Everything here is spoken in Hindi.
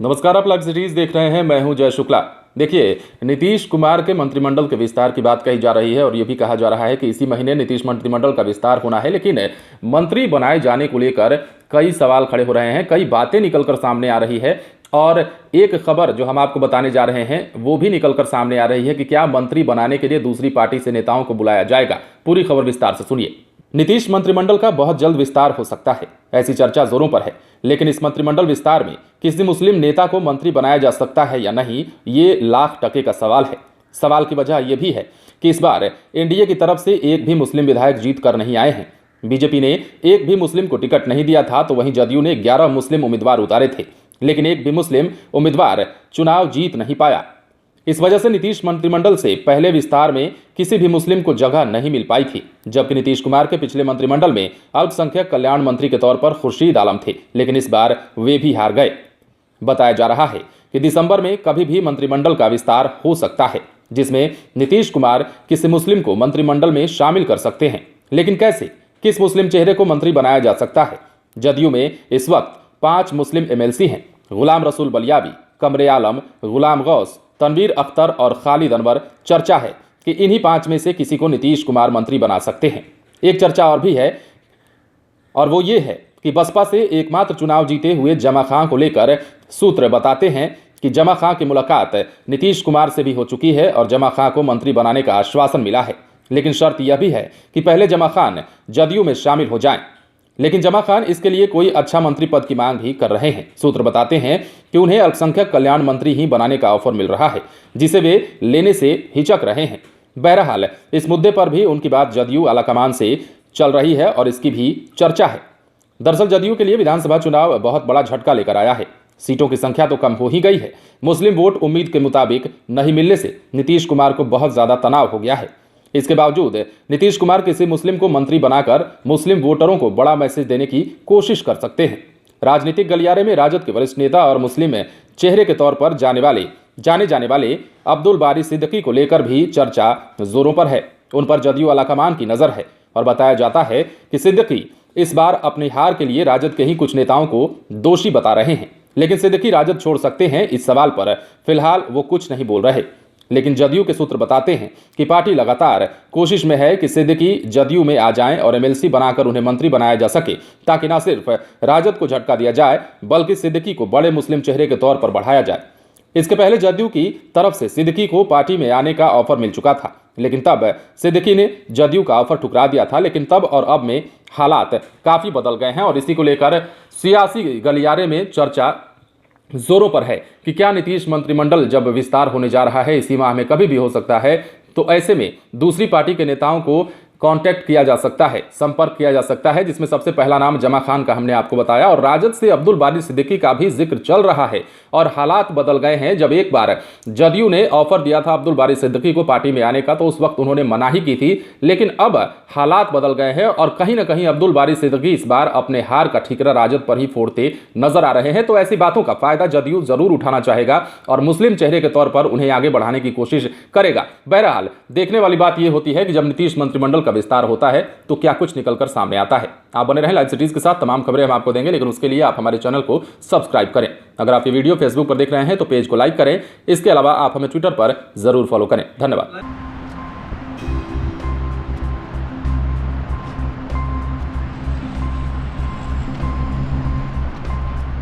नमस्कार, आप लाइव सिटीज देख रहे हैं। मैं हूं जय शुक्ला। देखिए, नीतीश कुमार के मंत्रिमंडल के विस्तार की बात कही जा रही है और ये भी कहा जा रहा है कि इसी महीने नीतीश मंत्रिमंडल का विस्तार होना है। लेकिन मंत्री बनाए जाने को लेकर कई सवाल खड़े हो रहे हैं, कई बातें निकलकर सामने आ रही है और एक खबर जो हम आपको बताने जा रहे हैं वो भी निकलकर सामने आ रही है कि क्या मंत्री बनाने के लिए दूसरी पार्टी से नेताओं को बुलाया जाएगा। पूरी खबर विस्तार से सुनिए। नीतीश मंत्रिमंडल का बहुत जल्द विस्तार हो सकता है, ऐसी चर्चा जोरों पर है। लेकिन इस मंत्रिमंडल विस्तार में किसी मुस्लिम नेता को मंत्री बनाया जा सकता है या नहीं, ये लाख टके का सवाल है। सवाल की वजह यह भी है कि इस बार एनडीए की तरफ से एक भी मुस्लिम विधायक जीत कर नहीं आए हैं। बीजेपी ने एक भी मुस्लिम को टिकट नहीं दिया था, तो वहीं जदयू ने 11 मुस्लिम उम्मीदवार उतारे थे, लेकिन एक भी मुस्लिम उम्मीदवार चुनाव जीत नहीं पाया। इस वजह से नीतीश मंत्रिमंडल से पहले विस्तार में किसी भी मुस्लिम को जगह नहीं मिल पाई थी। जबकि नीतीश कुमार के पिछले मंत्रिमंडल में अल्पसंख्यक कल्याण मंत्री के तौर पर खुर्शीद आलम थे, लेकिन इस बार वे भी हार गए। बताया जा रहा है कि दिसंबर में कभी भी मंत्रिमंडल का विस्तार हो सकता है, जिसमें नीतीश कुमार किसी मुस्लिम को मंत्रिमंडल में शामिल कर सकते हैं। लेकिन कैसे, किस मुस्लिम चेहरे को मंत्री बनाया जा सकता है? जदयू में इस वक्त 5 मुस्लिम एमएलसी हैं। गुलाम रसूल बलियावी, कमरे आलम, गुलाम गौस, तनवीर अख्तर और खालिद अनवर। चर्चा है कि इन्हीं 5 में से किसी को नीतीश कुमार मंत्री बना सकते हैं। एक चर्चा और भी है और वो ये है कि बसपा से एकमात्र चुनाव जीते हुए जमा खां को लेकर सूत्र बताते हैं कि जमा खां की मुलाकात नीतीश कुमार से भी हो चुकी है और जमा खां को मंत्री बनाने का आश्वासन मिला है। लेकिन शर्त यह भी है कि पहले जमा खान जदयू में शामिल हो जाएं। लेकिन जमा खान इसके लिए कोई अच्छा मंत्री पद की मांग भी कर रहे हैं। सूत्र बताते हैं कि उन्हें अल्पसंख्यक कल्याण मंत्री ही बनाने का ऑफर मिल रहा है, जिसे वे लेने से हिचक रहे हैं। बहरहाल इस मुद्दे पर भी उनकी बात जदयू आलाकमान से चल रही है और इसकी भी चर्चा है। दरअसल जदयू के लिए विधानसभा चुनाव बहुत बड़ा झटका लेकर आया है। सीटों की संख्या तो कम हो ही गई है। मुस्लिम वोट उम्मीद के मुताबिक नहीं मिलने से नीतीश कुमार को बहुत ज्यादा तनाव हो गया है। इसके बावजूद नीतीश कुमार किसी मुस्लिम को मंत्री बनाकर मुस्लिम वोटरों को बड़ा मैसेज देने की कोशिश कर सकते हैं। राजनीतिक गलियारे में राजद के वरिष्ठ नेता और मुस्लिम चेहरे के तौर पर जाने जाने वाले अब्दुल बारी सिद्दीकी को लेकर भी चर्चा जोरों पर है। उन पर जदयू आलाकमान की नजर है और बताया जाता है कि सिद्दीकी इस बार अपनी हार के लिए राजद के ही कुछ नेताओं को दोषी बता रहे हैं। लेकिन सिद्दीकी राजद छोड़ सकते हैं, इस सवाल पर फिलहाल वो कुछ नहीं बोल रहे। लेकिन जदयू के सूत्र बताते हैं कि पार्टी लगातार कोशिश में है कि सिद्दीकी जदयू में आ जाएं और एमएलसी बनाकर उन्हें मंत्री बनाया जा सके, ताकि न सिर्फ राजद को झटका दिया जाए बल्कि सिद्दीकी को बड़े मुस्लिम चेहरे के तौर पर बढ़ाया जाए। इसके पहले जदयू की तरफ से सिद्दीकी को पार्टी में आने का ऑफर मिल चुका था, लेकिन तब सिद्दीकी ने जदयू का ऑफर ठुकरा दिया था। लेकिन तब और अब में हालात काफी बदल गए हैं और इसी को लेकर सियासी गलियारे में चर्चा जोरों पर है कि क्या नीतीश मंत्रिमंडल जब विस्तार होने जा रहा है, इसी माह में कभी भी हो सकता है, तो ऐसे में दूसरी पार्टी के नेताओं को कांटेक्ट किया जा सकता है, संपर्क किया जा सकता है, जिसमें सबसे पहला नाम जमा खान का हमने आपको बताया और राजद से अब्दुल बारी सिद्दीकी का भी जिक्र चल रहा है। और हालात बदल गए हैं। जब एक बार जदयू ने ऑफर दिया था अब्दुल बारी सिद्दीकी को पार्टी में आने का, तो उस वक्त उन्होंने मनाही की थी। लेकिन अब हालात बदल गए हैं और कहीं ना कहीं अब्दुल बारी सिद्दीकी इस बार अपने हार का ठीकरा राजद पर ही फोड़ते नजर आ रहे हैं। तो ऐसी बातों का फायदा जदयू जरूर उठाना चाहेगा और मुस्लिम चेहरे के तौर पर उन्हें आगे बढ़ाने की कोशिश करेगा। बहरहाल देखने वाली बात यह होती है कि जब नीतीश मंत्रिमंडल का विस्तार होता है तो क्या कुछ निकलकर सामने आता है। आप बने रहें लाइव सिटीज के साथ, तमाम खबरें हम आपको देंगे, लेकिन उसके लिए आप हमारे चैनल को सब्सक्राइब करें। अगर आप ये वीडियो फेसबुक पर देख रहे हैं तो पेज को लाइक करें। इसके अलावा आप हमें ट्विटर पर जरूर फॉलो करें। धन्यवाद।